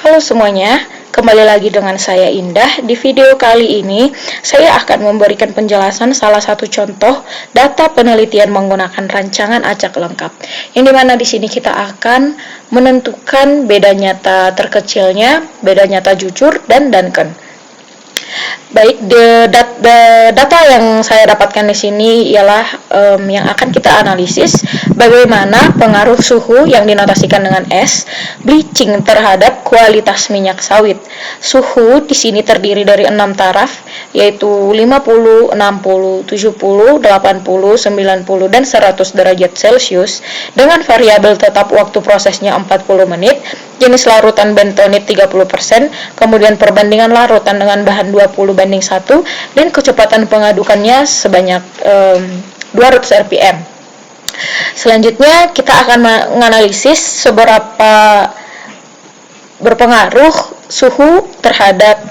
Halo semuanya, kembali lagi dengan saya Indah. Di video kali ini, saya akan memberikan penjelasan salah satu contoh data penelitian menggunakan rancangan acak lengkap. Yang dimana di sini kita akan menentukan beda nyata terkecilnya, beda nyata jujur, dan Duncan. Baik, data yang saya dapatkan di sini ialah yang akan kita analisis bagaimana pengaruh suhu yang dinotasikan dengan S, bleaching terhadap kualitas minyak sawit. Suhu di sini terdiri dari 6 taraf, yaitu 50, 60, 70, 80, 90, dan 100 derajat Celcius dengan variabel tetap waktu prosesnya 40 menit, jenis larutan bentonit 30%, kemudian perbandingan larutan dengan bahan 20:1, dan kecepatan pengadukannya sebanyak 200 rpm. Selanjutnya kita akan menganalisis seberapa berpengaruh suhu terhadap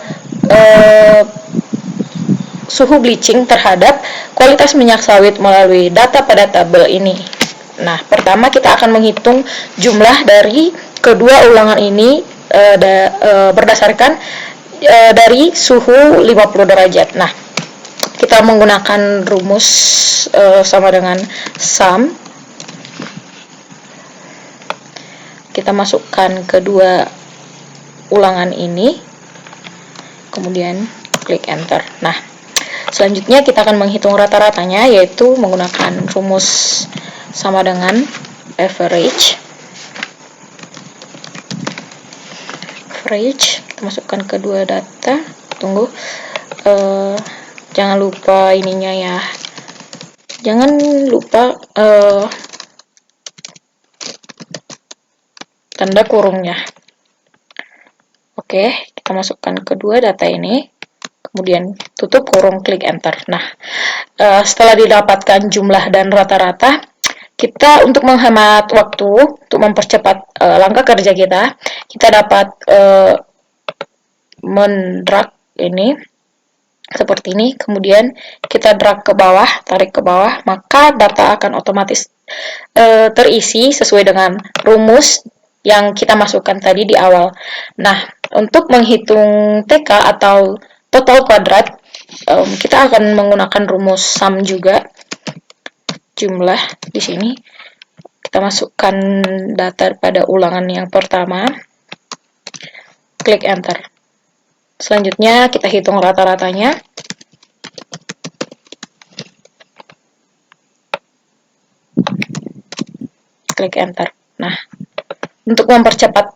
suhu bleaching terhadap kualitas minyak sawit melalui data pada tabel ini. Nah, pertama kita akan menghitung jumlah dari kedua ulangan ini berdasarkan dari suhu 50 derajat. Nah, kita menggunakan rumus sama dengan sum. Kita masukkan kedua ulangan ini, kemudian klik enter. Nah, selanjutnya kita akan menghitung rata-ratanya, yaitu menggunakan rumus sama dengan average. Kita masukkan kedua data. Tunggu, jangan lupa ininya ya. Jangan lupa tanda kurungnya. Oke, kita masukkan kedua data ini. Kemudian tutup kurung, klik enter. Nah, setelah didapatkan jumlah dan rata-rata, kita untuk menghemat waktu, untuk mempercepat langkah kerja kita dapat mendrag ini seperti ini, kemudian kita drag ke bawah, tarik ke bawah, maka data akan otomatis terisi sesuai dengan rumus yang kita masukkan tadi di awal. Nah, untuk menghitung TK atau total kuadrat, kita akan menggunakan rumus sum juga. Jumlah di sini kita masukkan data pada ulangan yang pertama, klik enter. Selanjutnya kita hitung rata-ratanya, klik enter. Nah, untuk mempercepat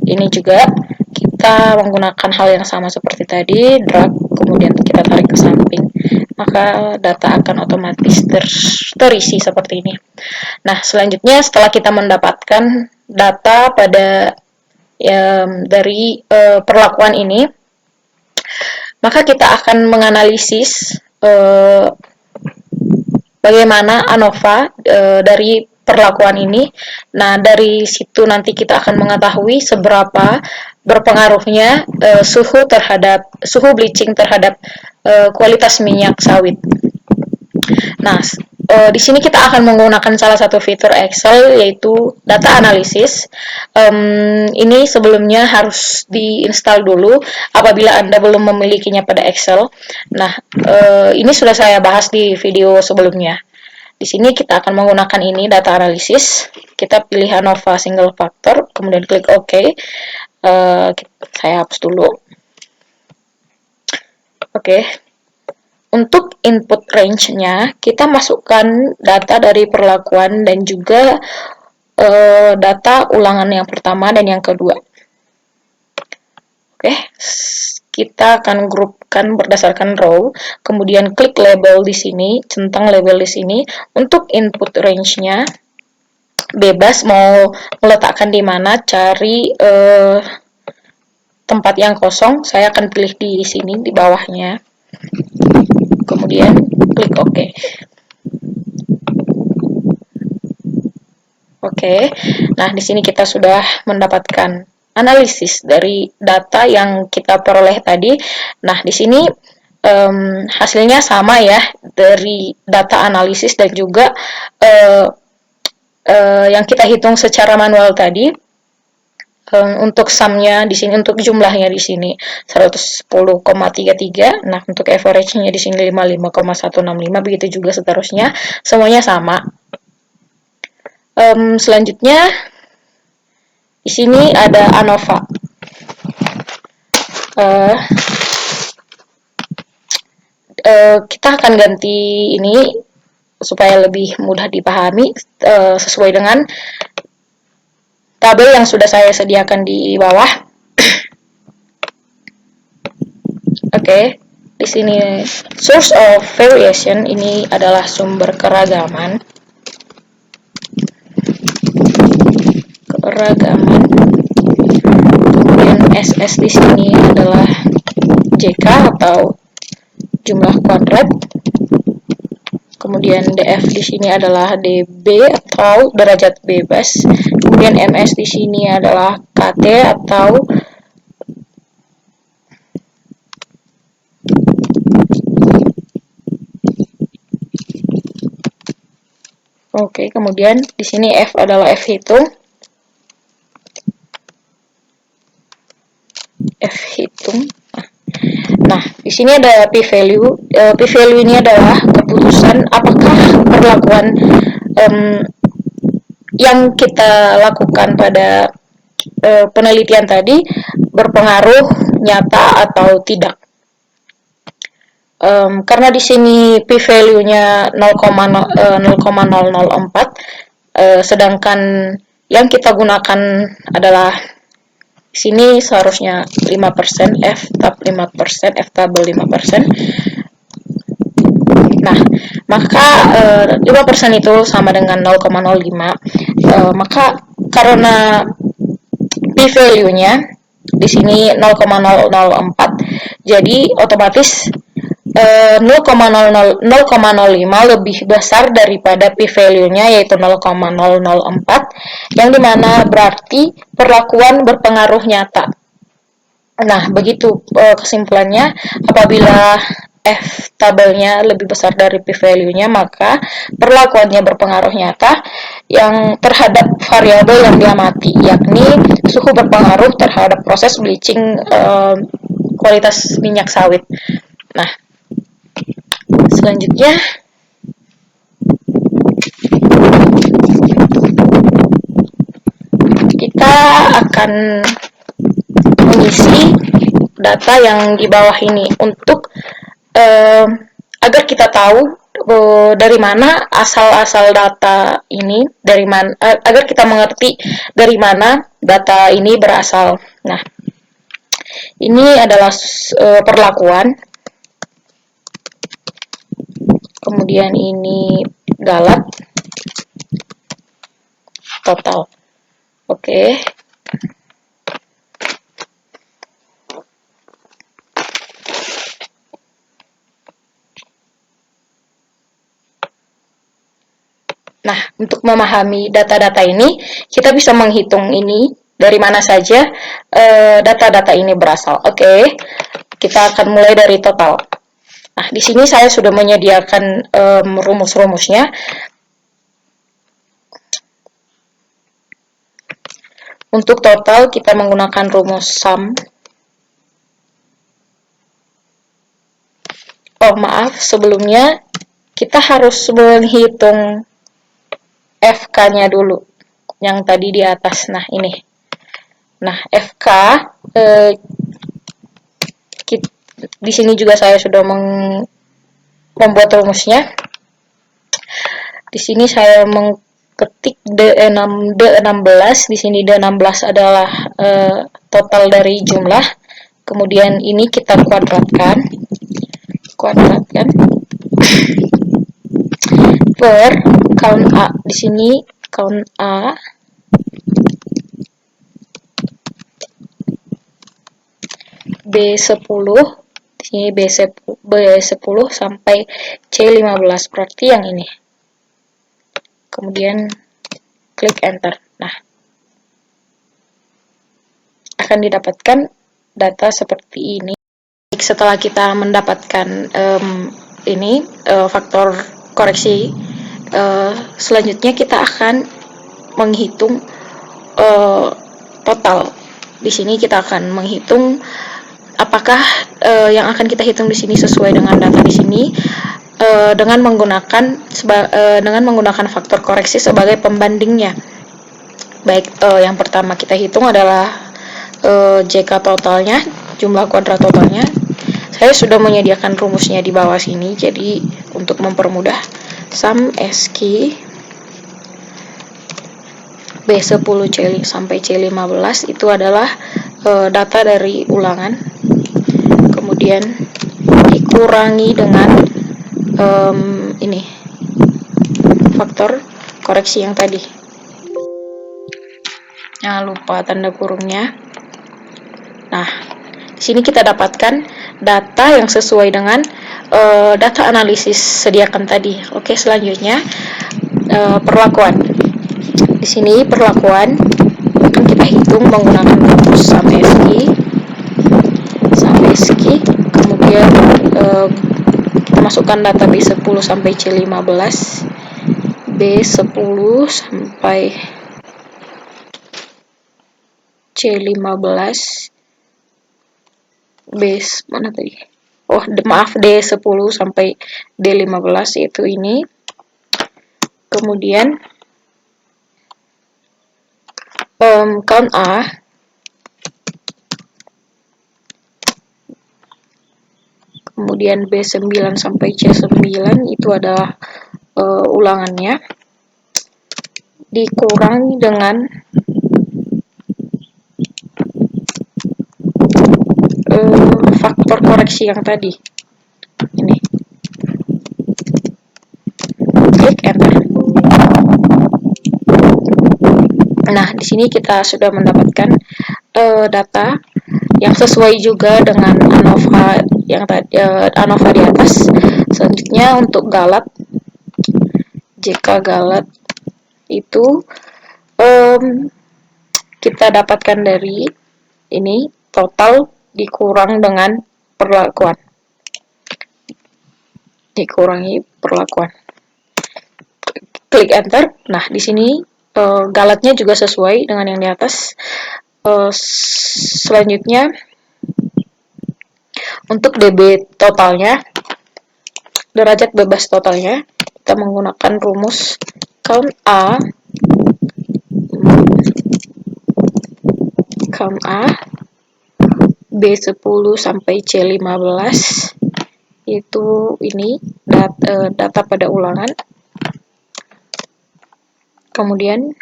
ini juga kita menggunakan hal yang sama seperti tadi, drag, kemudian kita tarik ke samping, maka data akan otomatis terisi seperti ini. Nah, selanjutnya setelah kita mendapatkan data pada dari perlakuan ini, maka kita akan menganalisis bagaimana ANOVA dari perlakuan ini. Nah, dari situ nanti kita akan mengetahui seberapa berpengaruhnya suhu bleaching terhadap kualitas minyak sawit. Nah, di sini kita akan menggunakan salah satu fitur Excel, yaitu data analisis. Ini sebelumnya harus diinstal dulu apabila Anda belum memilikinya pada Excel. Nah, ini sudah saya bahas di video sebelumnya. Di sini kita akan menggunakan ini, data analisis. Kita pilih ANOVA single factor, kemudian klik OK. Saya hapus dulu. Oke. Untuk input range-nya, kita masukkan data dari perlakuan dan juga data ulangan yang pertama dan yang kedua. Oke, kita akan grupkan berdasarkan row, kemudian klik label di sini, centang label di sini. Untuk input range-nya, bebas mau meletakkan di mana, cari tempat yang kosong. Saya akan pilih di sini, di bawahnya. Kemudian klik OK. Oke. Nah, di sini kita sudah mendapatkan analisis dari data yang kita peroleh tadi. Nah, di sini hasilnya sama ya, dari data analisis dan juga yang kita hitung secara manual tadi. Untuk sumnya di sini, untuk jumlahnya di sini 110,33. Nah, untuk average-nya di sini 55,165, begitu juga seterusnya. Semuanya sama. Selanjutnya di sini ada ANOVA. Kita akan ganti ini supaya lebih mudah dipahami, sesuai dengan tabel yang sudah saya sediakan di bawah. Oke, di sini source of variation ini adalah sumber keragaman. Kemudian SS di sini adalah JK atau jumlah kuadrat. Kemudian DF di sini adalah DB atau derajat bebas. Kemudian MS di sini adalah KT atau kemudian di sini F adalah F hitung. Nah, di sini ada p-value. P-value ini adalah keputusan apakah perlakuan yang kita lakukan pada penelitian tadi berpengaruh nyata atau tidak. Karena di sini p-value-nya 0,004, sedangkan yang kita gunakan adalah di sini seharusnya 5%, F tab 5%, F tabel 5%. Nah, maka 5% itu sama dengan 0,05. Maka karena p-value-nya di sini 0,004, jadi otomatis 0,05 lebih besar daripada p-value-nya, yaitu 0,004, yang dimana berarti perlakuan berpengaruh nyata. Nah, begitu kesimpulannya. Apabila F tabelnya lebih besar dari p-value-nya, maka perlakuannya berpengaruh nyata yang terhadap variabel yang diamati, yakni suhu berpengaruh terhadap proses bleaching kualitas minyak sawit. Nah, selanjutnya kita akan mengisi data yang di bawah ini untuk agar kita tahu dari mana asal-asal data ini, agar kita mengerti dari mana data ini berasal. Nah, ini adalah perlakuan. Kemudian ini galat, total. Oke. Nah, untuk memahami data-data ini, kita bisa menghitung ini dari mana saja data-data ini berasal. Oke, kita akan mulai dari total. Nah, di sini saya sudah menyediakan rumus-rumusnya. Untuk total, kita menggunakan rumus sum. Oh, maaf, sebelumnya kita harus menghitung FK-nya dulu, yang tadi di atas. Nah, ini. Nah, FK, di sini juga saya sudah membuat rumusnya. Di sini saya mengketik D16, di sini D16 adalah total dari jumlah. Kemudian ini kita kuadratkan per count A. Di sini count A B10, di sini B10 sampai C15, berarti yang ini. Kemudian klik enter. Nah, akan didapatkan data seperti ini. Setelah kita mendapatkan faktor koreksi, selanjutnya kita akan menghitung total. Di sini kita akan menghitung apakah yang akan kita hitung di sini sesuai dengan data di sini dengan menggunakan faktor koreksi sebagai pembandingnya. Baik, yang pertama kita hitung adalah JK totalnya, jumlah kuadrat totalnya. Saya sudah menyediakan rumusnya di bawah sini, jadi untuk mempermudah, sum SQ B10 sampai C15 itu adalah data dari ulangan, kemudian dikurangi dengan ini faktor koreksi yang tadi. Jangan lupa tanda kurungnya. Nah, di sini kita dapatkan data yang sesuai dengan data analisis sediakan tadi. Oke, selanjutnya perlakuan. Di sini perlakuan akan kita hitung menggunakan rumus sum SQ, kemudian kita masukkan data B10 sampai C15, B10 sampai C15, mana tadi? Oh, maaf, D10 sampai D15 yaitu ini. Kemudian count A, kemudian B9 sampai C9 itu adalah ulangannya, dikurangi dengan faktor koreksi yang tadi. Ini. Klik enter. Nah, di sini kita sudah mendapatkan data yang sesuai juga dengan ANOVA yang tadi, ANOVA di atas. Selanjutnya untuk galat, JK galat itu kita dapatkan dari ini total dikurang dengan perlakuan, dikurangi perlakuan. Klik enter. Nah, di sini galatnya juga sesuai dengan yang di atas. Selanjutnya untuk dB totalnya, derajat bebas totalnya, kita menggunakan rumus count A B10 sampai C15 itu ini data pada ulangan, kemudian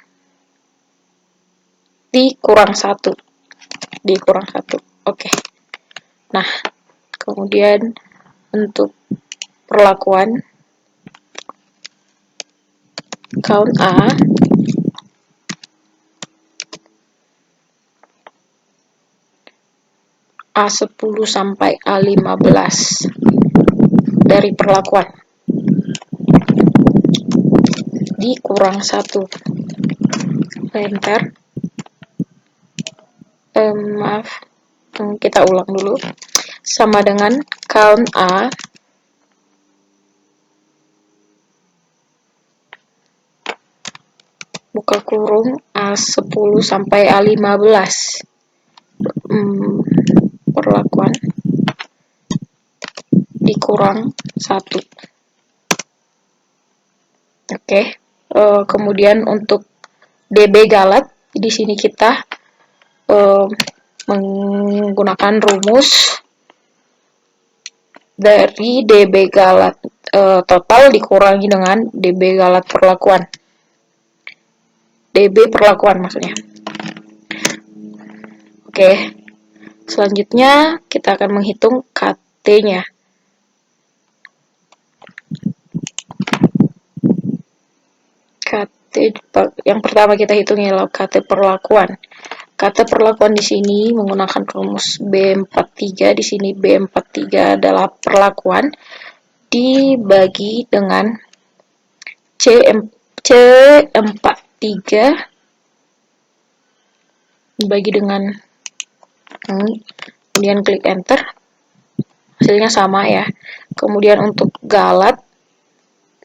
dikurang 1. Oke. Nah, kemudian untuk perlakuan count A10 sampai A15 dari perlakuan dikurang 1. Enter. Maaf, kita ulang dulu. Sama dengan count A buka kurung A10 sampai A15 perlakuan dikurang 1. Oke. Kemudian untuk dB galat, di sini kita menggunakan rumus dari dB galat total dikurangi dengan dB galat perlakuan. dB perlakuan maksudnya. Oke. Selanjutnya kita akan menghitung KT-nya. KT yang pertama kita hitung adalah KT perlakuan. KT perlakuan di sini menggunakan rumus B43. Di sini B43 adalah perlakuan dibagi dengan C43 dibagi dengan kemudian klik enter, hasilnya sama ya. Kemudian untuk galat,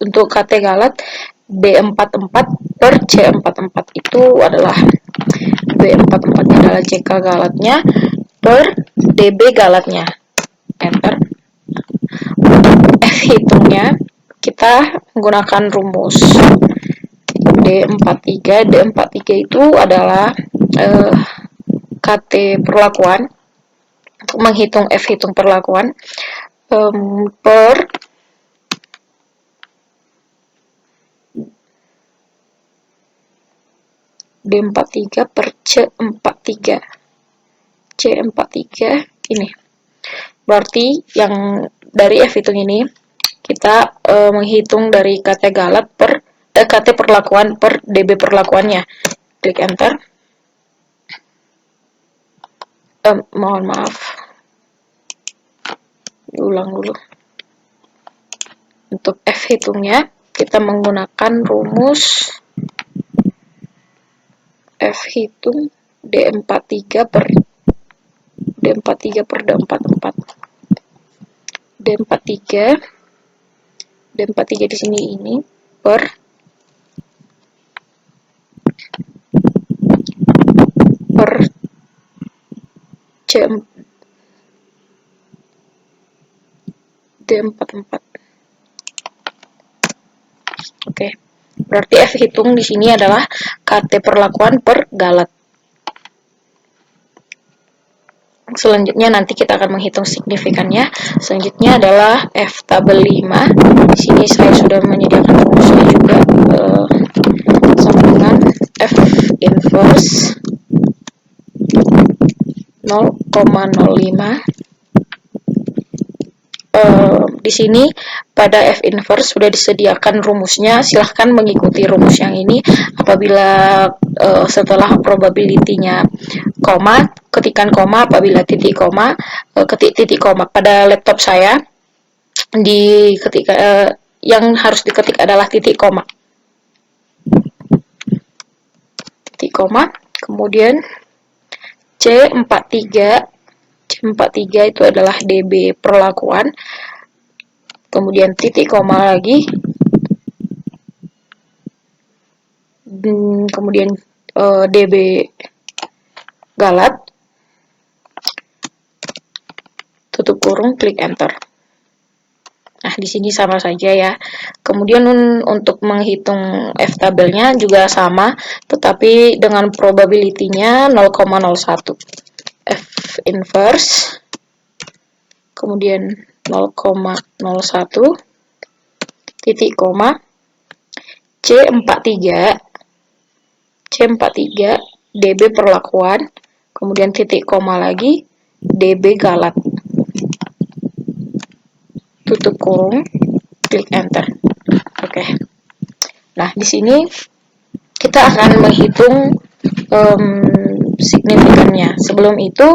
untuk KT galat B44 per C44 itu adalah B44 adalah JK galatnya per DB galatnya. Enter. Untuk F hitungnya kita menggunakan rumus D43 itu adalah KT perlakuan. Untuk menghitung F hitung perlakuan per D43 per C43. C43 ini. Berarti yang dari F hitung ini kita menghitung dari KT galat per KT perlakuan per DB perlakuannya. Klik enter. Mohon maaf. Diulang dulu. Untuk F hitungnya kita menggunakan rumus F hitung D43 per D43 per D44. D43 di sini ini per D44. Oke. Berarti F hitung di sini adalah KT perlakuan per galat. Selanjutnya nanti kita akan menghitung signifikannya. Selanjutnya adalah F tabel 5. Di sini saya sudah menyediakan rumusnya juga sama dengan F inverse 0,05. Di sini pada F inverse sudah disediakan rumusnya. Silahkan mengikuti rumus yang ini. Apabila setelah probability-nya koma, ketikan koma. Apabila titik koma, ketik titik koma. Pada laptop saya di ketika yang harus diketik adalah titik koma. Titik koma. Kemudian C43 itu adalah DB perlakuan, kemudian titik koma lagi, kemudian DB galat, tutup kurung, klik enter. Nah, di sini sama saja ya. Kemudian untuk menghitung F tabelnya juga sama, tetapi dengan probability-nya 0,01. F inverse, kemudian 0,01, titik koma, C43, DB perlakuan, kemudian titik koma lagi, DB galat, tutup kurung, klik enter. Oke. Nah, di sini kita akan menghitung signifikannya. Sebelum itu,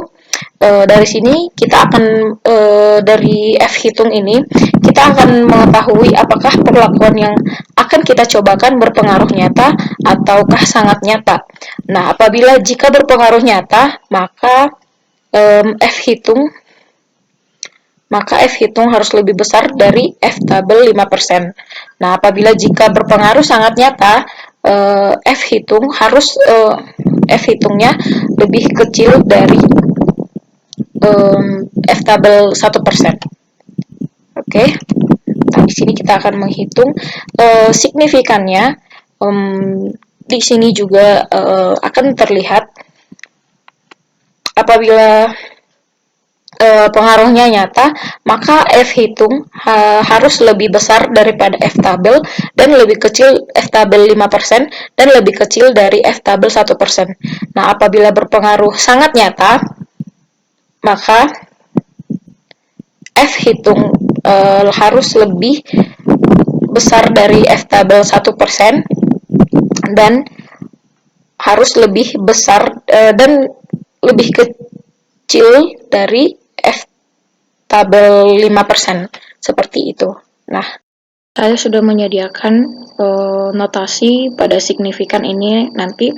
dari sini kita akan dari F hitung ini kita akan mengetahui apakah perlakuan yang akan kita cobakan berpengaruh nyata ataukah sangat nyata. Nah, apabila jika berpengaruh nyata, maka F hitung harus lebih besar dari F tabel 5%. Nah, apabila jika berpengaruh sangat nyata, F hitungnya lebih kecil dari F tabel 1%. Oke. Nah, di sini kita akan menghitung signifikannya. Di sini juga akan terlihat apabila pengaruhnya nyata, maka F hitung harus lebih besar daripada F tabel dan lebih kecil F tabel 5% dan lebih kecil dari F tabel 1%. Nah, apabila berpengaruh sangat nyata, maka F hitung harus lebih besar dari F tabel 1% dan harus lebih besar dan lebih kecil dari F tabel 5%, seperti itu. Nah, saya sudah menyediakan notasi pada signifikan ini nanti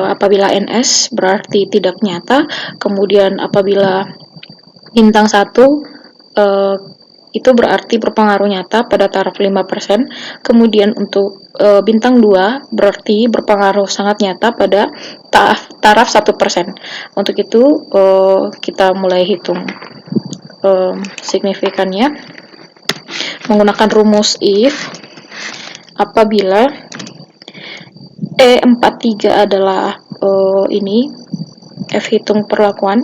apabila NS berarti tidak nyata, kemudian apabila bintang 1 itu berarti berpengaruh nyata pada taraf 5%. Kemudian untuk bintang 2 berarti berpengaruh sangat nyata pada taraf 1%. Untuk itu kita mulai hitung signifikannya menggunakan rumus if. Apabila E43 adalah ini F hitung perlakuan,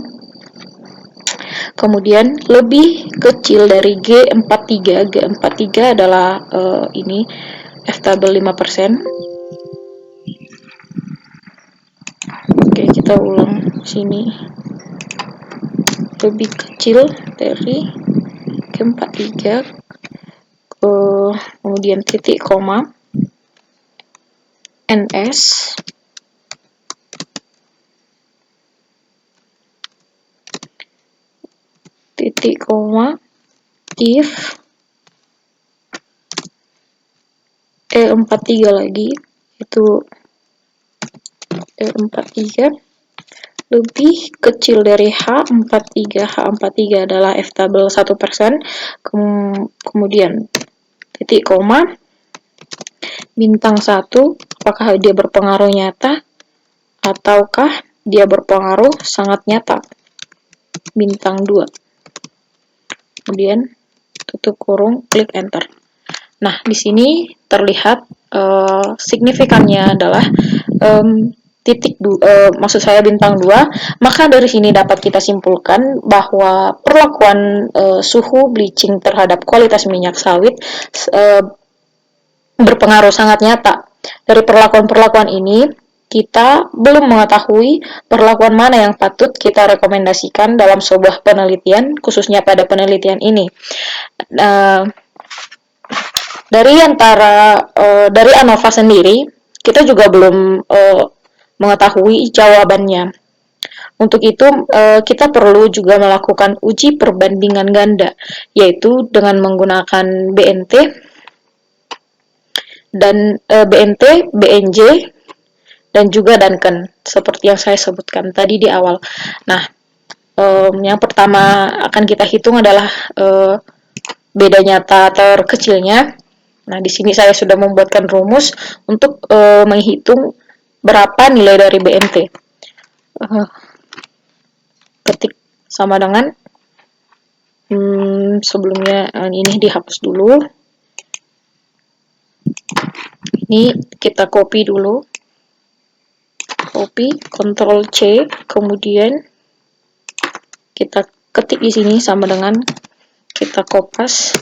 kemudian lebih kecil dari G43. G43 adalah ini F tabel 5%. Oke, kita ulang sini. Lebih kecil dari G43, kemudian titik koma NS titik koma if E43 lagi, itu E43 lebih kecil dari H43. H43 adalah F tabel 1%. Kemudian titik koma bintang 1, apakah dia berpengaruh nyata ataukah dia berpengaruh sangat nyata, bintang 2. Kemudian tutup kurung, klik enter. Nah, di sini terlihat signifikannya adalah maksud saya bintang 2. Maka dari sini dapat kita simpulkan bahwa perlakuan suhu bleaching terhadap kualitas minyak sawit berpengaruh sangat nyata. Dari perlakuan-perlakuan ini, kita belum mengetahui perlakuan mana yang patut kita rekomendasikan dalam sebuah penelitian, khususnya pada penelitian ini. Dari ANOVA sendiri, kita juga belum mengetahui jawabannya. Untuk itu, kita perlu juga melakukan uji perbandingan ganda, yaitu dengan menggunakan BNT dan BNT, BNJ, dan juga Duncan, seperti yang saya sebutkan tadi di awal. Nah, yang pertama akan kita hitung adalah beda nyata terkecilnya. Nah, di sini saya sudah membuatkan rumus untuk menghitung berapa nilai dari BNT. Ketik sama dengan sebelumnya ini dihapus dulu. Ini kita copy dulu. Copy, Ctrl C, kemudian kita ketik di sini sama dengan kita kopas,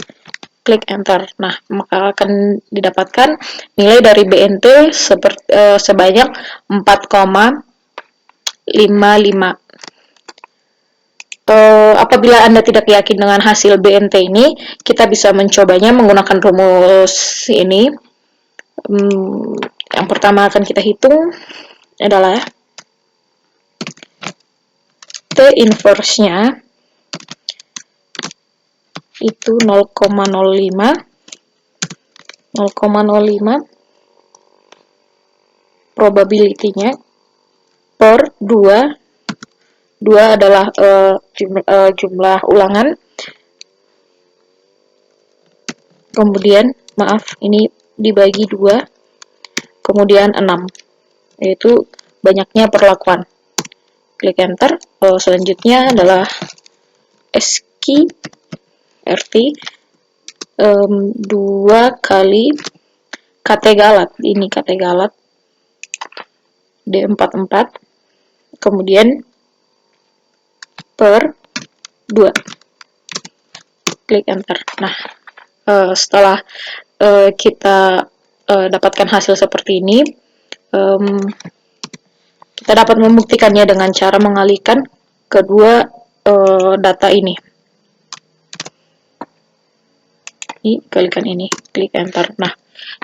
klik enter. Nah, maka akan didapatkan nilai dari BNT sebanyak 4,55. Apabila Anda tidak yakin dengan hasil BNT ini, kita bisa mencobanya menggunakan rumus ini. Yang pertama akan kita hitung adalah T inverse-nya itu 0,05 probability-nya per 2 adalah jumlah ulangan, kemudian ini dibagi 2, kemudian 6, yaitu banyaknya perlakuan. Klik enter. Selanjutnya adalah SQ RT 2 kali KT galat, ini KT galat D44, kemudian per 2, klik enter. Nah, setelah kita dapatkan hasil seperti ini, kita dapat membuktikannya dengan cara mengalihkan kedua data ini. Kalikan ini, klik enter. Nah,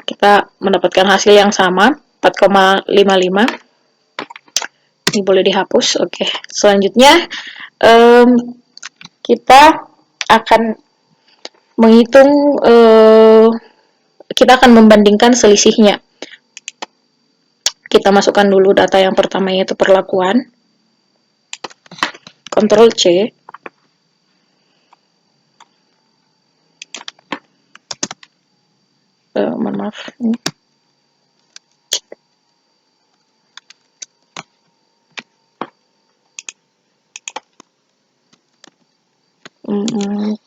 kita mendapatkan hasil yang sama, 4,55. Ini boleh dihapus. Oke, selanjutnya kita akan menghitung, kita akan membandingkan selisihnya. Kita masukkan dulu data yang pertama, yaitu perlakuan. Ctrl C. mohon maaf.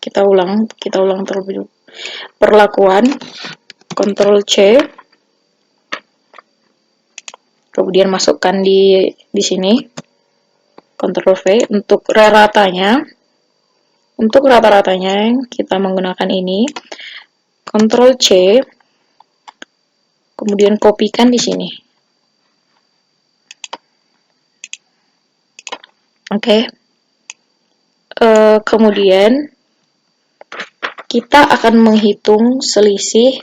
Kita ulang terlebih dulu. Perlakuan, Ctrl C, kemudian masukkan di sini, Ctrl V. Untuk rata-ratanya kita menggunakan ini, Ctrl C, kemudian kopikan di sini. Oke. Kemudian kita akan menghitung selisih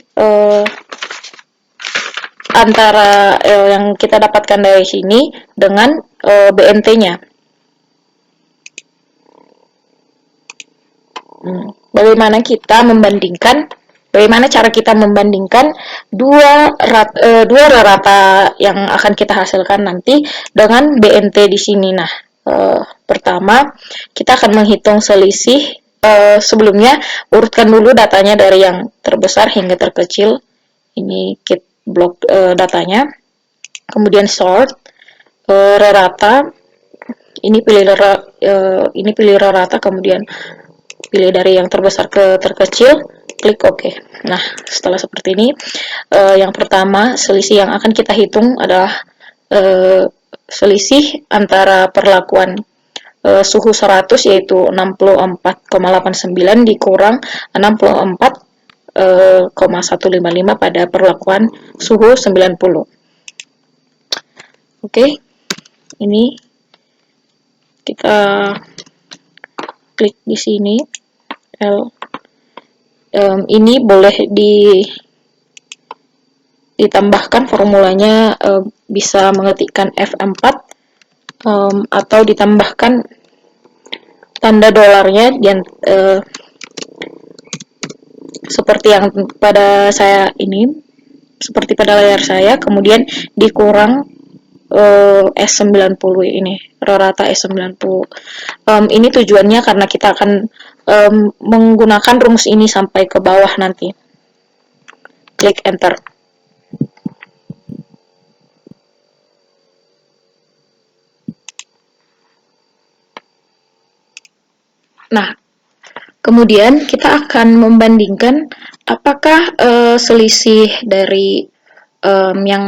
antara yang kita dapatkan dari sini dengan BNT-nya. Bagaimana cara kita membandingkan dua rata yang akan kita hasilkan nanti dengan BNT di sini. Nah, pertama kita akan menghitung selisih. Sebelumnya urutkan dulu datanya dari yang terbesar hingga terkecil. Ini blok datanya. Kemudian sort, rata. Ini pilih rata, kemudian pilih dari yang terbesar ke terkecil, klik OK. Nah, setelah seperti ini, yang pertama selisih yang akan kita hitung adalah selisih antara perlakuan suhu 100 yaitu 64,89 dikurang 64,155 pada perlakuan suhu 90. Oke. Ini kita klik di sini. Ini boleh ditambahkan formulanya, bisa mengetikkan F4 atau ditambahkan tanda dolarnya seperti yang pada seperti pada layar saya, kemudian dikurang S90 ini, rata S90. Ini tujuannya karena kita akan menggunakan rumus ini sampai ke bawah nanti. Klik enter. Nah, kemudian kita akan membandingkan apakah selisih dari yang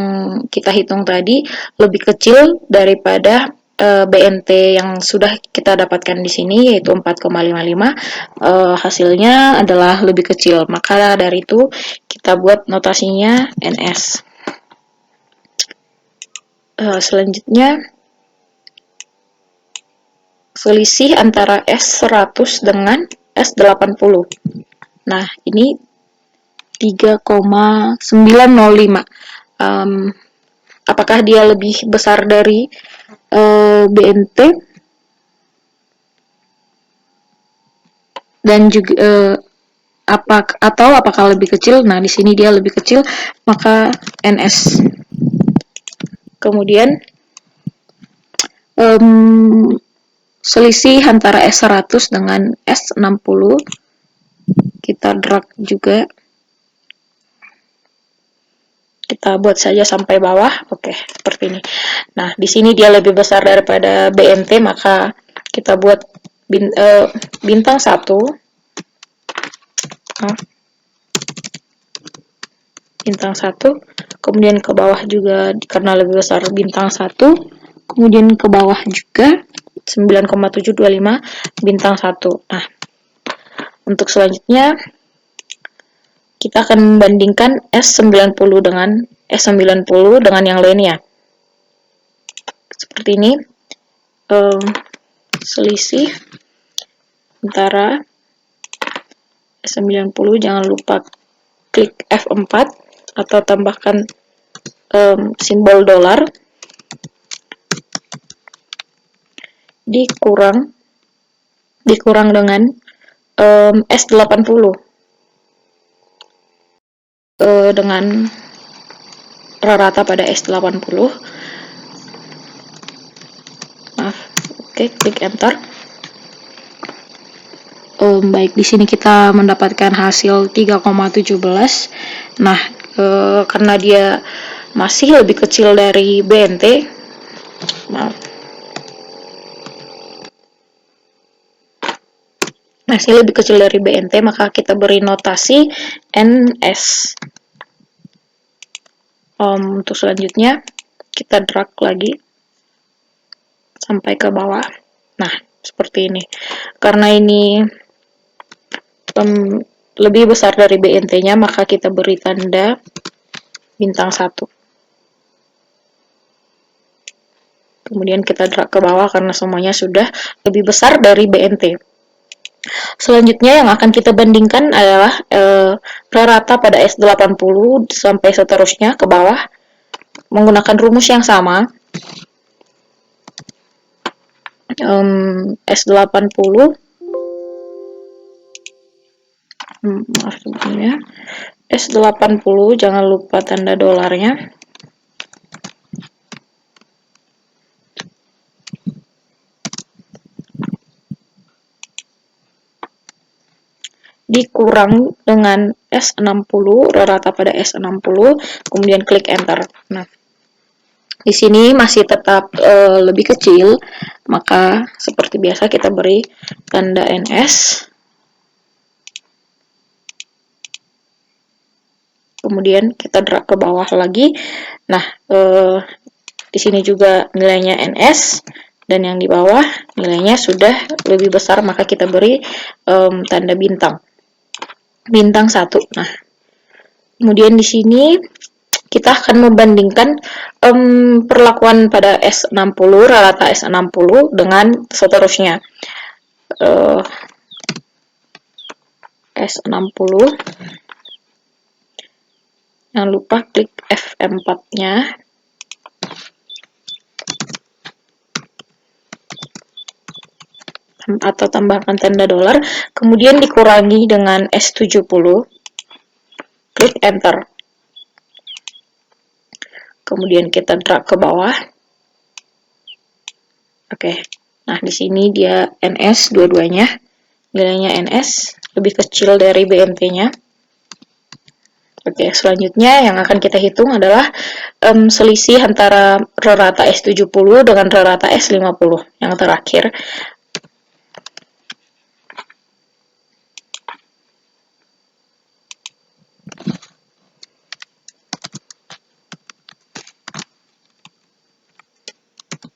kita hitung tadi lebih kecil daripada BNT yang sudah kita dapatkan di sini, yaitu 4,55. Hasilnya adalah lebih kecil, maka dari itu kita buat notasinya NS. Selanjutnya selisih antara S100 dengan S80. Nah, ini 3,905. Apakah dia lebih besar dari BNT? Dan juga apakah lebih kecil? Nah, di sini dia lebih kecil, maka NS. Kemudian selisih antara S100 dengan S60 kita drag juga, kita buat saja sampai bawah. Oke, seperti ini. Nah, di sini dia lebih besar daripada BNT, maka kita buat bintang 1. Bintang 1, kemudian ke bawah juga karena lebih besar bintang 1, kemudian ke bawah juga 9,725 bintang 1. Nah, untuk selanjutnya kita akan membandingkan S90 dengan yang lainnya. Seperti ini. Selisih antara S90, jangan lupa klik F4 atau tambahkan simbol dolar, dikurang dengan S80 dengan rata pada S80. Maaf. Oke, klik enter. Baik, di sini kita mendapatkan hasil 3,17. Nah, karena dia masih lebih kecil dari BNT, maaf, masih lebih kecil dari BNT, maka kita beri notasi NS. Untuk selanjutnya, kita drag lagi sampai ke bawah. Nah, seperti ini. Karena ini lebih besar dari BNT-nya, maka kita beri tanda bintang 1. Kemudian kita drag ke bawah karena semuanya sudah lebih besar dari BNT. Selanjutnya yang akan kita bandingkan adalah rata pada S80 sampai seterusnya ke bawah menggunakan rumus yang sama. S80 maaf sebetulnya S80, jangan lupa tanda dolarnya. Dikurang dengan S60, rata pada S60, kemudian klik enter. Nah, di sini masih tetap lebih kecil, maka seperti biasa kita beri tanda NS. Kemudian kita drag ke bawah lagi. Nah, di sini juga nilainya NS, dan yang di bawah nilainya sudah lebih besar, maka kita beri tanda bintang 1. Nah, kemudian di sini kita akan membandingkan perlakuan pada S60, rata S60 dengan seterusnya. S60, jangan lupa klik F4-nya. Atau tambahkan tanda dolar, kemudian dikurangi dengan S70, klik enter. Kemudian kita drag ke bawah. Oke. Nah, di sini dia NS dua-duanya. Nilainya NS lebih kecil dari BNT-nya. Oke, selanjutnya yang akan kita hitung adalah selisih antara rata S70 dengan rata S50 yang terakhir.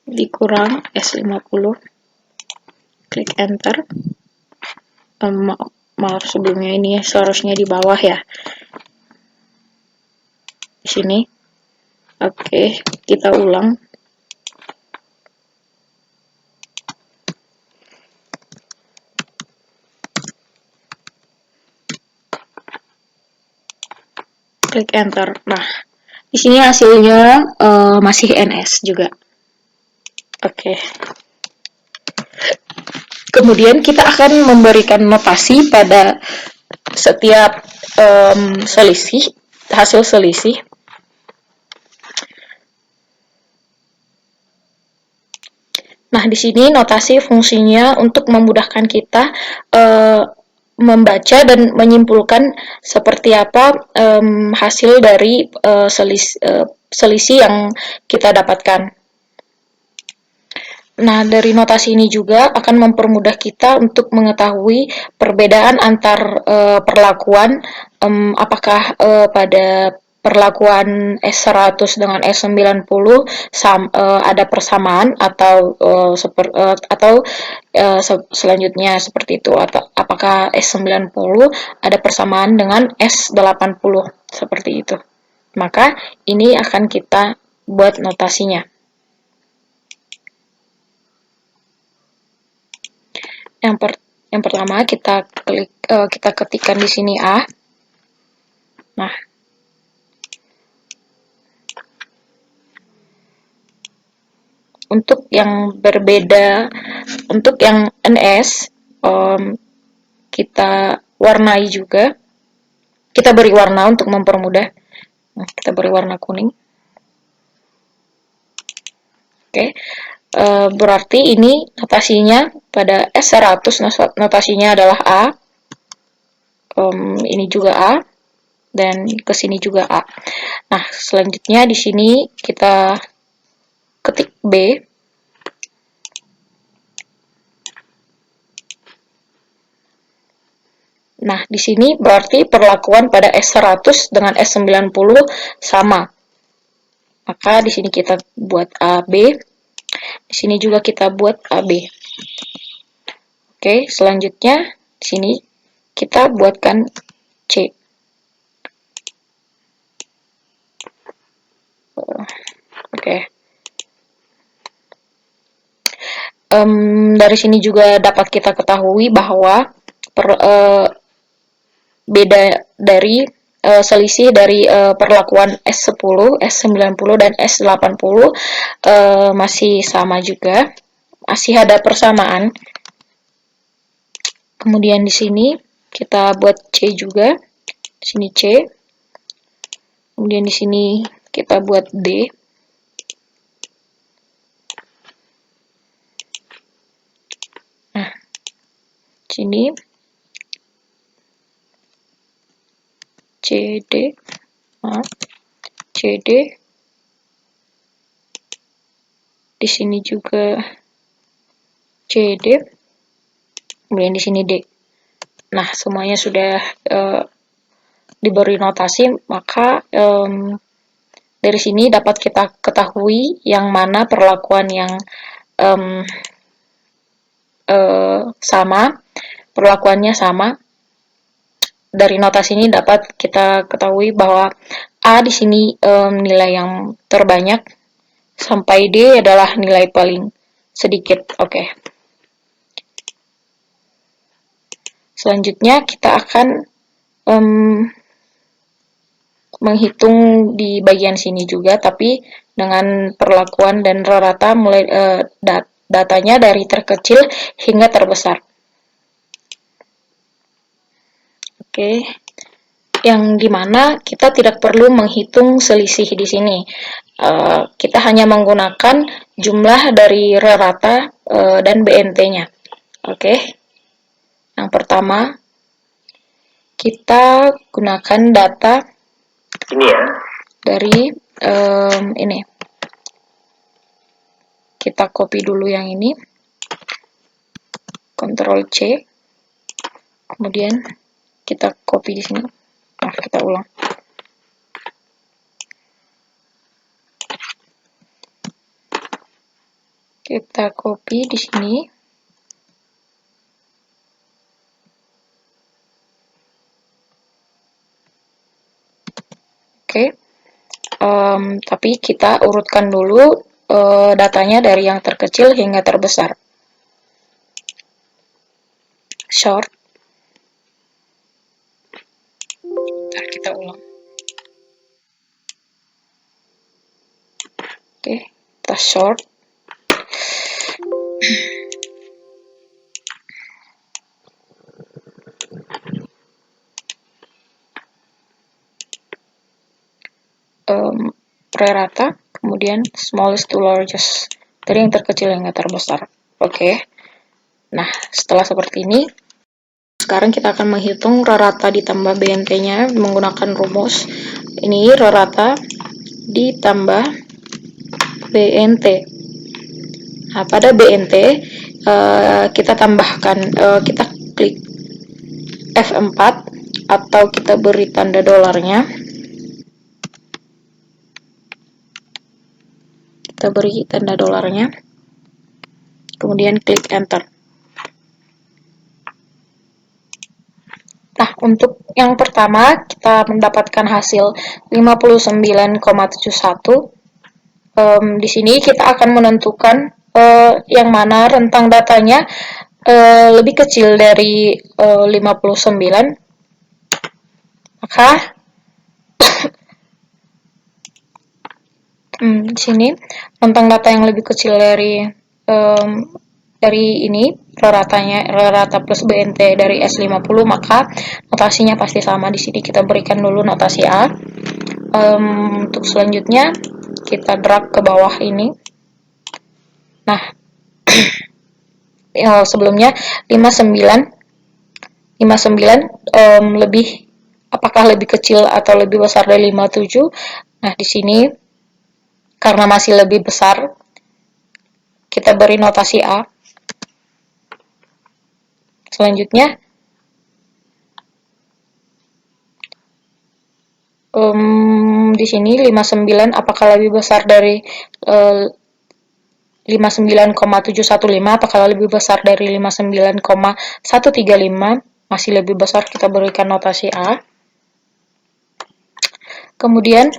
Dikurang S50, klik enter. Maaf sebelumnya, ini seharusnya di bawah ya, di sini. Oke, kita ulang. Klik enter. Nah, di sini hasilnya masih NS juga. Oke. Kemudian kita akan memberikan notasi pada setiap hasil selisih. Nah, di sini notasi fungsinya untuk memudahkan kita membaca dan menyimpulkan seperti apa hasil dari selisih yang kita dapatkan. Nah, dari notasi ini juga akan mempermudah kita untuk mengetahui perbedaan antar perlakuan, apakah pada perlakuan S100 dengan S90 ada persamaan atau selanjutnya seperti itu, atau apakah S90 ada persamaan dengan S80 seperti itu. Maka ini akan kita buat notasinya. Yang pertama kita ketikkan di sini A. Nah, untuk yang berbeda, untuk yang NS kita warnai juga. Kita beri warna untuk mempermudah. Nah, kita beri warna kuning. Oke. Berarti ini notasinya pada S100 notasinya adalah A. Ini juga A, dan ke sini juga A. Nah, selanjutnya di sini kita ketik B. Nah, di sini berarti perlakuan pada S100 dengan S90 sama. Maka di sini kita buat AB. Di sini juga kita buat AB. Oke, selanjutnya di sini kita buatkan C. Oke. Dari sini juga dapat kita ketahui bahwa beda dari selisih dari perlakuan S10, S90, dan S80 masih sama juga, masih ada persamaan. Kemudian di sini kita buat C juga, di sini C. Kemudian di sini kita buat D. Nah, sini CD, CD, di sini juga CD, kemudian di sini D. Nah, semuanya sudah diberi notasi, maka dari sini dapat kita ketahui yang mana perlakuan yang sama, perlakuannya sama. Dari notasi ini dapat kita ketahui bahwa A di sini nilai yang terbanyak, sampai D adalah nilai paling sedikit. Oke. Selanjutnya kita akan menghitung di bagian sini juga, tapi dengan perlakuan dan rata mulai datanya dari terkecil hingga terbesar. Oke, yang dimana kita tidak perlu menghitung selisih di sini. Kita hanya menggunakan jumlah dari rata dan BNT-nya. Oke, yang pertama kita gunakan data ini ya dari ini. Kita copy dulu yang ini, Ctrl C, kemudian kita copy di sini. Nah, kita ulang. Kita copy di sini. Oke. Tapi kita urutkan dulu datanya dari yang terkecil hingga terbesar. Short. Bentar, kita ulang. Oke, kita short. Prerata, kemudian smallest to largest, dari yang terkecil hingga terbesar. Oke. Nah, setelah seperti ini, sekarang kita akan menghitung rata ditambah BNT-nya menggunakan rumus. Ini rata ditambah BNT. Nah, pada BNT kita tambahkan, kita klik F4 atau kita beri tanda dolarnya. Kita beri tanda dolarnya. Kemudian klik enter. Nah, untuk yang pertama kita mendapatkan hasil 59,71. Di sini kita akan menentukan yang mana rentang datanya lebih kecil dari 59. Maka di sini rentang data yang lebih kecil dari ini rata plus BNT dari S50, maka notasinya pasti sama. Di sini kita berikan dulu notasi A. Untuk selanjutnya kita drag ke bawah ini. Nah, sebelumnya 59 lebih, apakah lebih kecil atau lebih besar dari 57? Nah, di sini karena masih lebih besar, kita beri notasi A. Selanjutnya, di sini 59 apakah lebih besar dari 59,715, apakah lebih besar dari 59,135? Masih lebih besar, kita berikan notasi A. Kemudian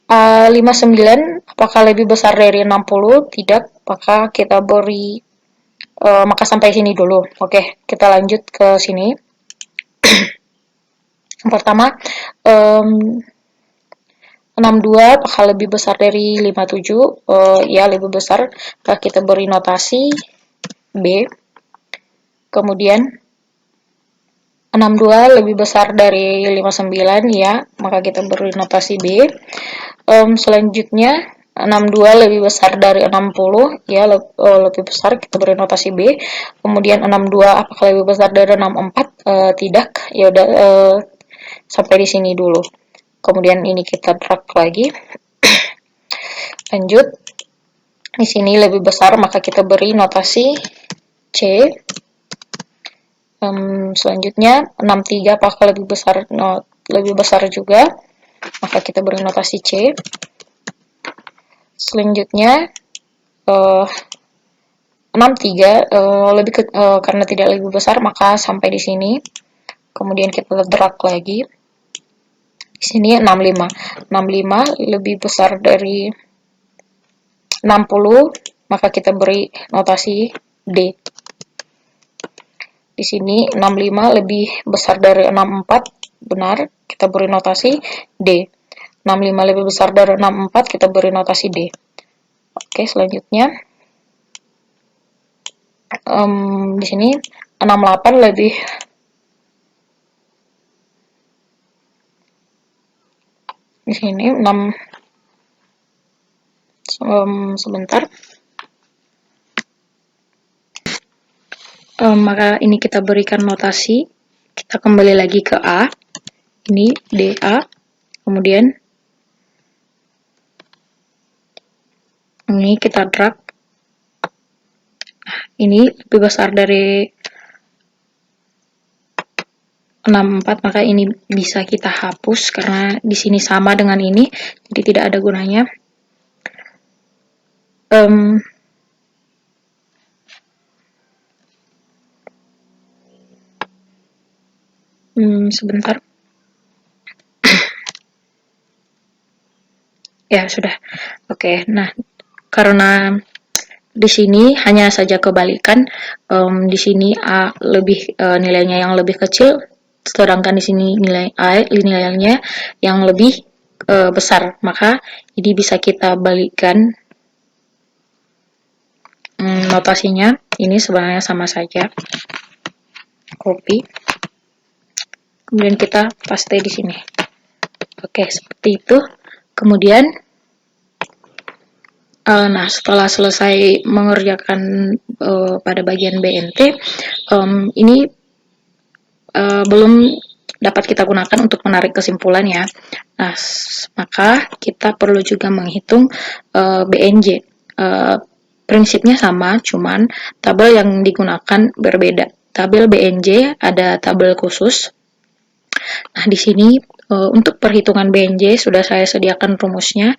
59 apakah lebih besar dari 60? Tidak, maka kita beri maka sampai sini dulu. Oke, kita lanjut ke sini. Yang pertama, 62 apakah lebih besar dari 57? Ya, lebih besar. Kita beri notasi B. Kemudian 62 lebih besar dari 59, ya, maka kita beri notasi B. Selanjutnya 62 lebih besar dari 60, ya, lebih besar, kita beri notasi B. Kemudian 62 apakah lebih besar dari 64? Tidak, ya udah, sampai di sini dulu. Kemudian ini kita drag lagi. Lanjut, di sini lebih besar, maka kita beri notasi C. Selanjutnya 63 apakah lebih besar? Lebih besar juga, maka kita beri notasi C. Selanjutnya 63 karena tidak lebih besar, maka sampai di sini. Kemudian kita drag lagi. Di sini 65 lebih besar dari 60, maka kita beri notasi D. Di sini 65 lebih besar dari 64, benar, kita beri notasi D. 65 lebih besar dari 64, kita beri notasi D. Oke, selanjutnya di sini 68 lebih di sini 6 sebentar. Maka ini kita berikan notasi, kita kembali lagi ke A, ini DA, kemudian ini kita drag, ini lebih besar dari 64, maka ini bisa kita hapus karena di sini sama dengan ini, jadi tidak ada gunanya. Sebentar. Ya, sudah. Oke, nah, karena di sini hanya saja kebalikan, di sini A lebih nilainya yang lebih kecil, sedangkan di sini nilai A nilainya yang lebih besar, maka ini bisa kita balikkan notasinya. Ini sebenarnya sama saja. Copy. Kemudian kita paste di sini. Oke, seperti itu. Kemudian nah, setelah selesai mengerjakan pada bagian BNT, ini belum dapat kita gunakan untuk menarik kesimpulan, ya. Nah, maka kita perlu juga menghitung BNJ. Prinsipnya sama, cuman tabel yang digunakan berbeda. Tabel BNJ ada tabel khusus. Nah, di sini untuk perhitungan BNJ sudah saya sediakan rumusnya.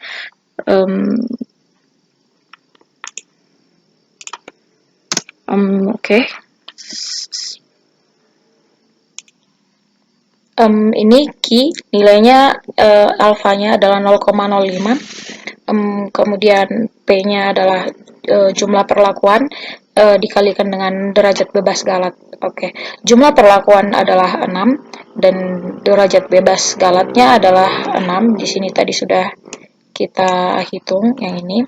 Oke. Ini key, nilainya alfanya adalah 0,05. Kemudian P-nya adalah jumlah perlakuan dikalikan dengan derajat bebas galat. Oke, jumlah perlakuan adalah 6 dan derajat bebas galatnya adalah 6. Di sini tadi sudah kita hitung yang ini.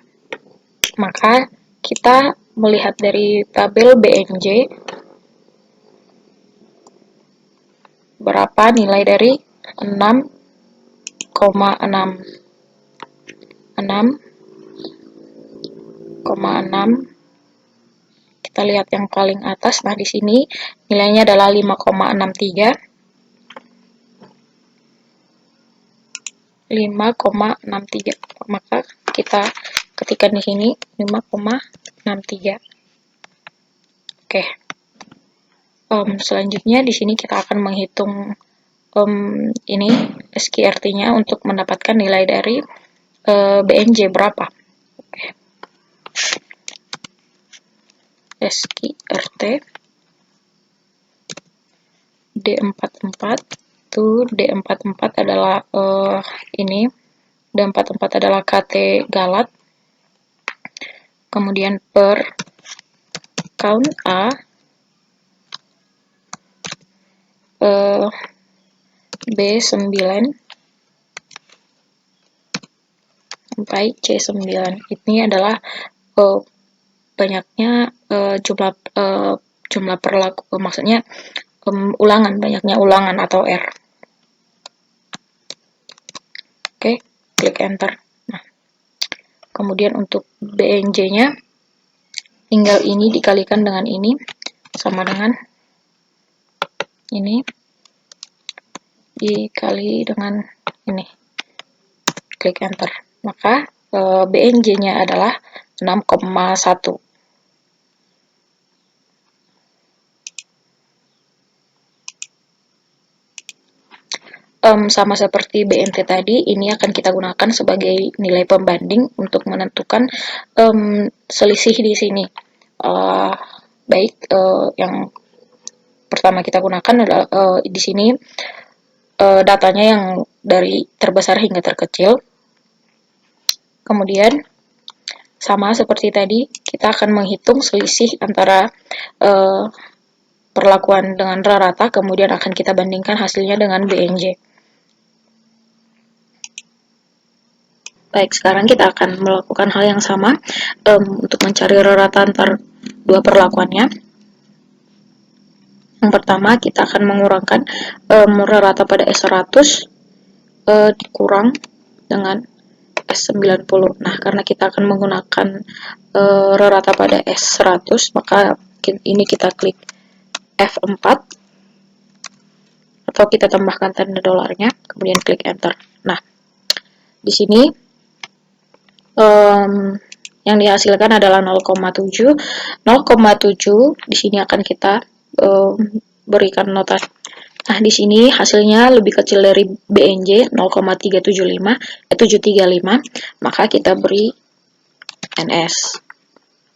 Maka kita melihat dari tabel BNJ berapa nilai dari 6,6 kita kita lihat yang paling atas. Nah, di sini nilainya adalah 5,63. 5,63. Maka kita ketikkan di sini 5,63. Oke. Selanjutnya di sini kita akan menghitung ini SQRT-nya untuk mendapatkan nilai dari BNJ berapa. Oke. SQRT D44 itu D44 adalah ini D44 adalah KT Galat, kemudian per count A B9 sampai C9. Ini adalah banyaknya jumlah perlaku, maksudnya ulangan, banyaknya ulangan atau R. Oke, klik enter. Nah, kemudian untuk BNJ-nya tinggal ini dikalikan dengan ini sama dengan ini dikali dengan ini. Klik enter. Maka BNJ-nya adalah 6,1. Sama seperti BNT tadi, ini akan kita gunakan sebagai nilai pembanding untuk menentukan selisih di sini. Yang pertama kita gunakan adalah di sini datanya yang dari terbesar hingga terkecil. Kemudian sama seperti tadi, kita akan menghitung selisih antara perlakuan dengan rata, kemudian akan kita bandingkan hasilnya dengan BNJ. Baik, sekarang kita akan melakukan hal yang sama untuk mencari rata antar dua perlakuannya. Yang pertama, kita akan mengurangkan rata pada S100 dikurang dengan S90. Nah, karena kita akan menggunakan rata pada S100, maka ini kita klik F4 atau kita tambahkan tanda dolarnya, kemudian klik enter. Nah, di sini yang dihasilkan adalah 0,7. 0,7 di sini akan kita berikan nota. Nah, di sini hasilnya lebih kecil dari BNJ 0,375, maka kita beri NS.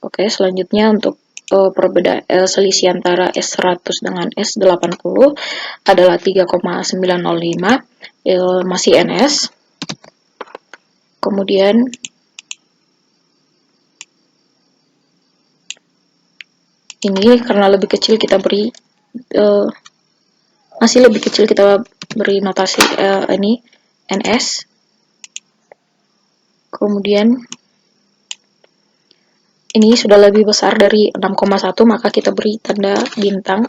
Oke, selanjutnya untuk perbedaan selisih antara S100 dengan S80 adalah 3,905, masih NS. Kemudian ini karena lebih kecil kita beri masih lebih kecil, kita beri notasi ini NS. Kemudian ini sudah lebih besar dari 6,1, maka kita beri tanda bintang.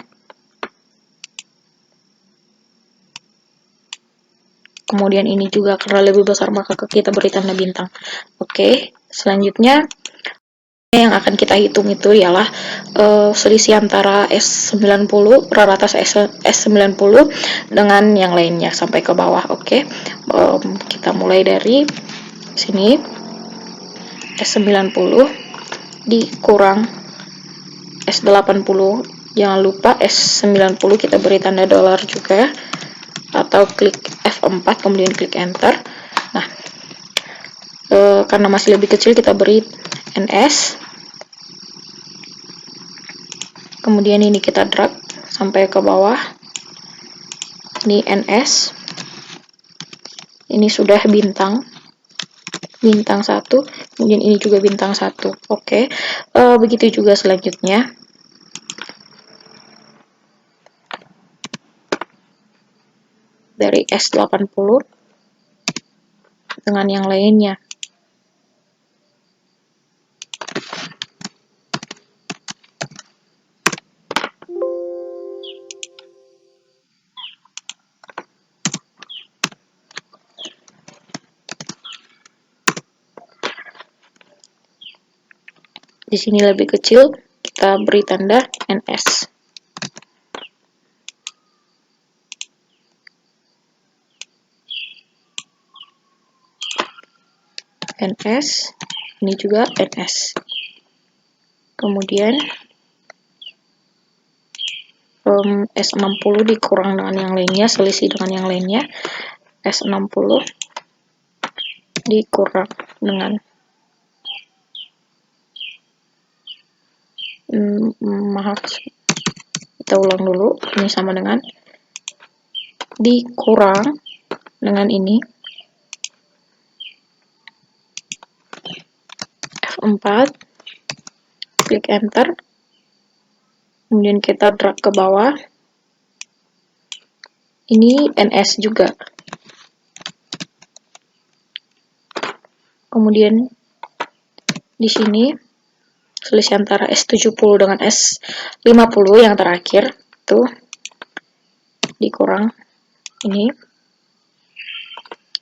Kemudian ini juga karena lebih besar, maka kita beri tanda bintang. Oke, selanjutnya yang akan kita hitung itu ialah selisih antara S90, rata S90 dengan yang lainnya sampai ke bawah. Oke, kita mulai dari sini, S90 dikurang S80. Jangan lupa S90 kita beri tanda dolar juga, atau klik F4 kemudian klik enter. Nah, karena masih lebih kecil kita beri NS. Kemudian ini kita drag sampai ke bawah. Ini NS. Ini sudah bintang 1, kemudian ini juga bintang 1. Oke, begitu juga selanjutnya. Dari S80 dengan yang lainnya. Di sini lebih kecil, kita beri tanda NS. NS, ini juga NS. Kemudian S60 dikurang dengan yang lainnya, selisih dengan yang lainnya. S60 dikurang dengan maaf, kita ulang dulu. Ini sama dengan dikurang dengan ini. F4, klik enter, kemudian kita drag ke bawah. Ini NS juga. Kemudian di sini selisih antara S70 dengan S50 yang terakhir itu dikurang ini,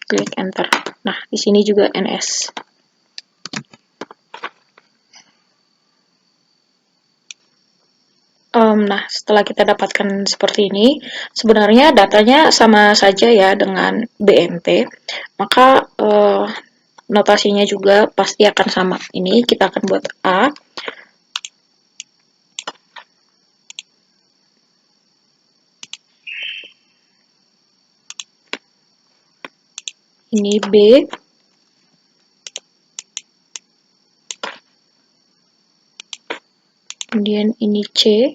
klik enter. Nah, di sini juga NS. Nah, setelah kita dapatkan seperti ini, sebenarnya datanya sama saja ya dengan BMP, maka notasinya juga pasti akan sama. Ini kita akan buat A. Ini B. Kemudian ini C.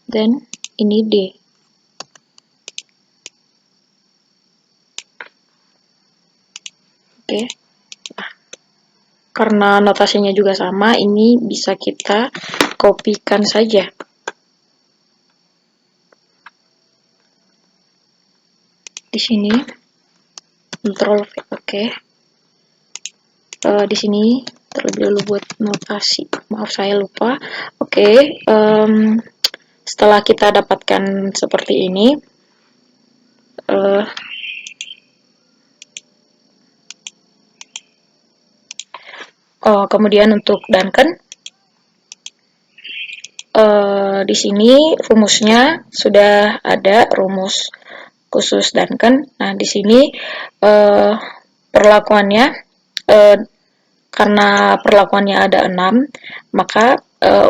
Dan ini D. Oke. Nah, karena notasinya juga sama, ini bisa kita kopikan saja. Di sini, Ctrl V, oke. Di sini terlebih dahulu buat notasi. Maaf, saya lupa. Oke. Setelah kita dapatkan seperti ini, kemudian untuk Duncan, di sini rumusnya sudah ada, rumus khusus Duncan. Nah, di sini perlakuannya, karena perlakuannya ada 6, maka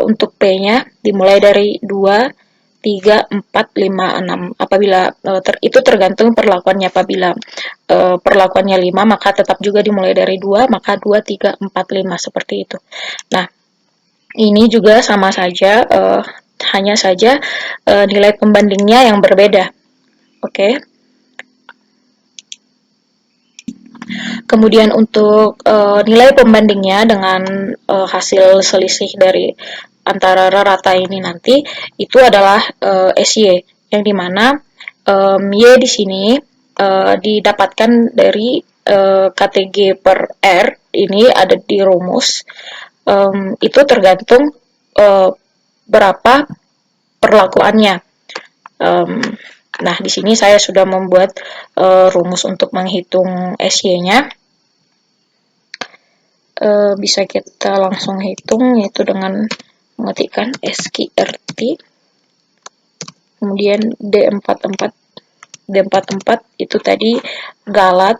untuk P-nya dimulai dari 2, 3, 4, 5, 6. Apabila itu tergantung perlakuannya. Apabila perlakuannya 5, maka tetap juga dimulai dari 2, maka 2, 3, 4, 5 seperti itu. Nah, ini juga sama saja, hanya saja nilai pembandingnya yang berbeda. Oke. Kemudian untuk nilai pembandingnya dengan hasil selisih dari antara rata ini nanti, itu adalah SY, yang dimana Y di sini didapatkan dari KTG per R, ini ada di rumus. Itu tergantung berapa perlakuannya. Nah, di sini saya sudah membuat rumus untuk menghitung SY-nya. Bisa kita langsung hitung, yaitu dengan mengetikkan SQRT, kemudian D44. D44 itu tadi galat.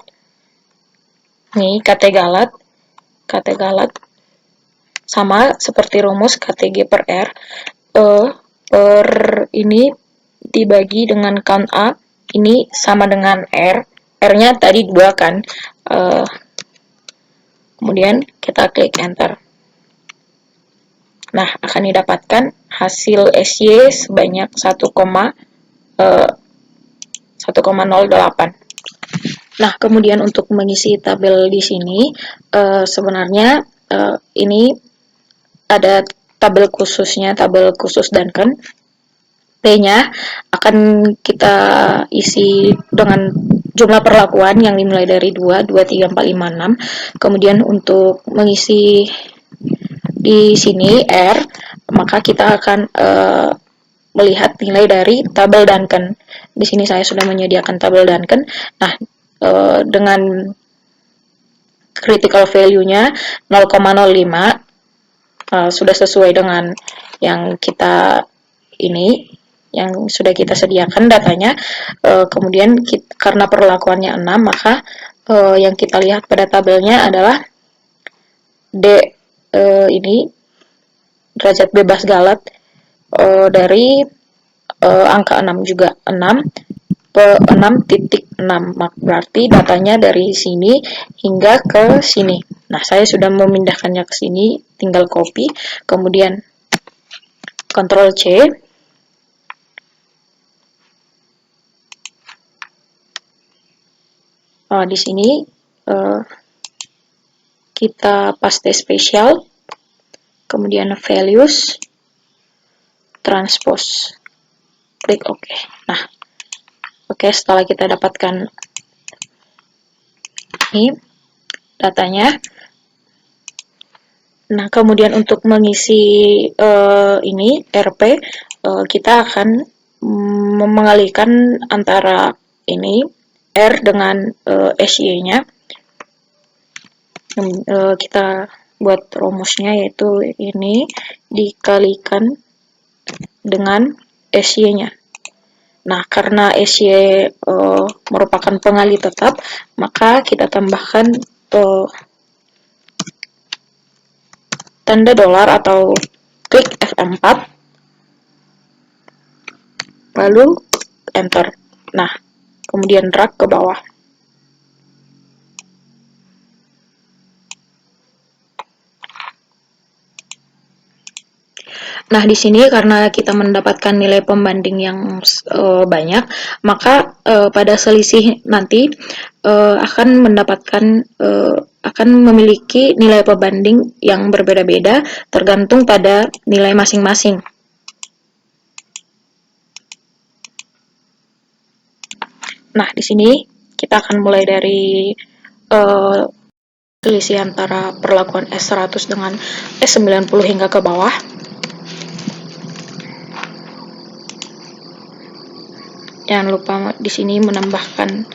Nih, KT galat sama seperti rumus KTG per R. Per ini dibagi dengan count A, ini sama dengan R. R-nya tadi 2 kan. Kemudian kita klik enter. Nah, akan didapatkan hasil SY sebanyak 1,08. Nah, kemudian untuk mengisi tabel di sini, sebenarnya ini ada tabel khususnya, tabel khusus Duncan. P-nya akan kita isi dengan jumlah perlakuan yang dimulai dari 2, 2, 3, 4, 5, 6. Kemudian untuk mengisi di sini R, maka kita akan melihat nilai dari tabel Duncan. Di sini saya sudah menyediakan tabel Duncan. Nah, dengan critical value-nya 0,05, sudah sesuai dengan yang kita ini, yang sudah kita sediakan datanya. Kemudian karena perlakuannya 6, maka yang kita lihat pada tabelnya adalah D ini derajat bebas Galat dari angka 6 juga 6,6, berarti datanya dari sini hingga ke sini. Nah, saya sudah memindahkannya ke sini, tinggal copy, kemudian Ctrl C. Di sini kita paste spesial, kemudian values, transpose, klik OK. Nah, oke, setelah kita dapatkan ini datanya. Nah, kemudian untuk mengisi ini RP, kita akan mengalihkan antara ini R dengan SY-nya. Kita buat rumusnya, yaitu ini dikalikan dengan SY-nya. Nah, karena SY merupakan pengalih tetap, maka kita tambahkan tanda dolar atau klik F4, lalu enter. Nah, kemudian drag ke bawah. Nah, di sini karena kita mendapatkan nilai pembanding yang banyak, maka pada selisih nanti akan mendapatkan akan memiliki nilai pembanding yang berbeda-beda tergantung pada nilai masing-masing. Nah, di sini kita akan mulai dari selisih antara perlakuan S100 dengan S90 hingga ke bawah. Jangan lupa di sini menambahkan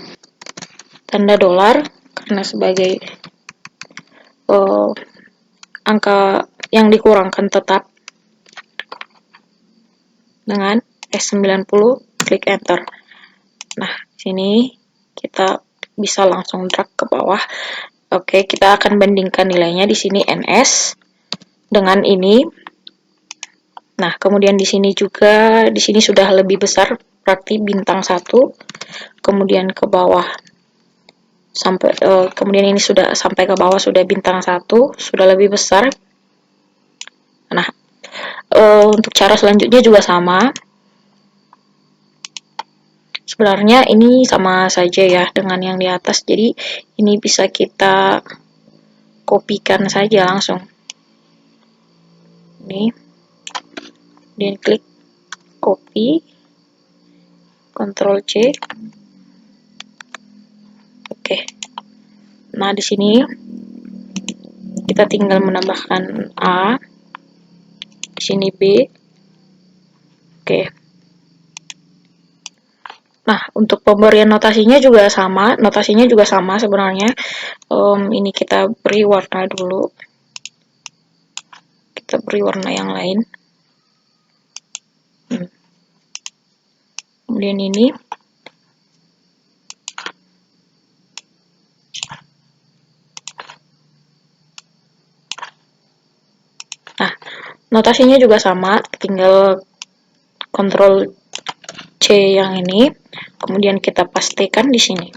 tanda dolar karena sebagai angka yang dikurangkan tetap. Dengan S90, klik enter. Nah, sini kita bisa langsung drag ke bawah. Oke, kita akan bandingkan nilainya. Di sini NS dengan ini. Nah, kemudian di sini juga, di sini sudah lebih besar, berarti bintang 1. Kemudian ke bawah sampai kemudian ini sudah sampai ke bawah, sudah bintang 1, sudah lebih besar. Nah, untuk cara selanjutnya juga sama. Sebenarnya ini sama saja ya dengan yang di atas, jadi ini bisa kita kopikan saja langsung. Ini, dan klik copy, Ctrl C. Oke. Nah, di sini kita tinggal menambahkan A, di sini B. Oke. Nah, untuk pemberian notasinya juga sama, sebenarnya. Ini kita beri warna dulu. Kita beri warna yang lain. Kemudian ini. Nah, notasinya juga sama, tinggal Ctrl C yang ini, kemudian kita pastikan di sini.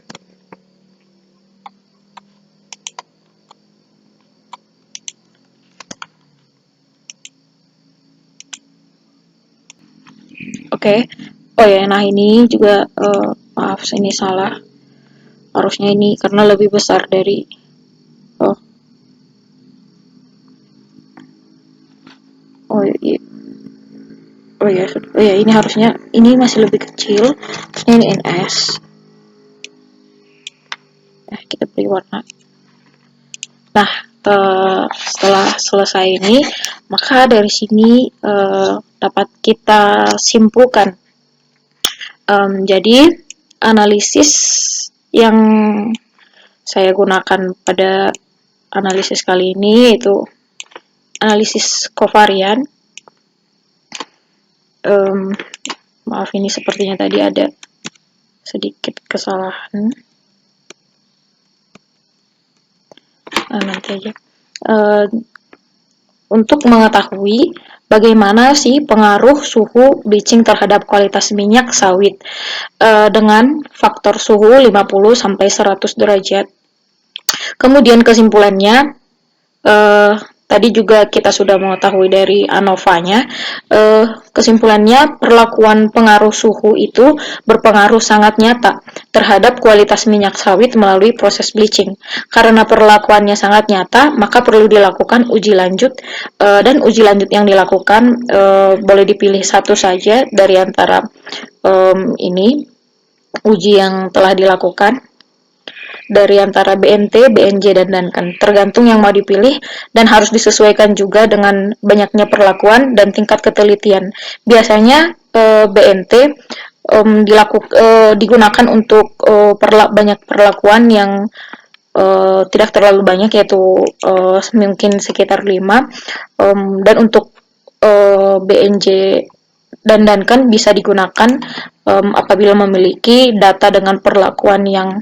Oke. Oh ya, nah ini juga maaf, ini salah. Harusnya ini karena lebih besar dari oh ya, ini harusnya ini masih lebih kecil. Terusnya ini NS. Kita beri warna. Nah, setelah selesai ini, maka dari sini dapat kita simpulkan. Jadi, analisis yang saya gunakan pada analisis kali ini, yaitu analisis kovarian. Maaf, ini sepertinya tadi ada sedikit kesalahan. Nanti aja. Untuk mengetahui bagaimana sih pengaruh suhu bleaching terhadap kualitas minyak sawit dengan faktor suhu 50-100 derajat. Kemudian kesimpulannya, tadi juga kita sudah mengetahui dari ANOVA-nya, kesimpulannya perlakuan pengaruh suhu itu berpengaruh sangat nyata terhadap kualitas minyak sawit melalui proses bleaching. Karena perlakuannya sangat nyata, maka perlu dilakukan uji lanjut, dan uji lanjut yang dilakukan boleh dipilih satu saja dari antara ini uji yang telah dilakukan, dari antara BNT, BNJ, dan Duncan, tergantung yang mau dipilih, dan harus disesuaikan juga dengan banyaknya perlakuan dan tingkat ketelitian. Biasanya BNT digunakan untuk banyak perlakuan yang tidak terlalu banyak, yaitu mungkin sekitar 5, dan untuk BNJ dan Duncan bisa digunakan apabila memiliki data dengan perlakuan yang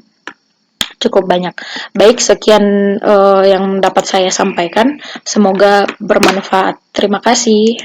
cukup banyak. Baik, sekian yang dapat saya sampaikan. Semoga bermanfaat. Terima kasih.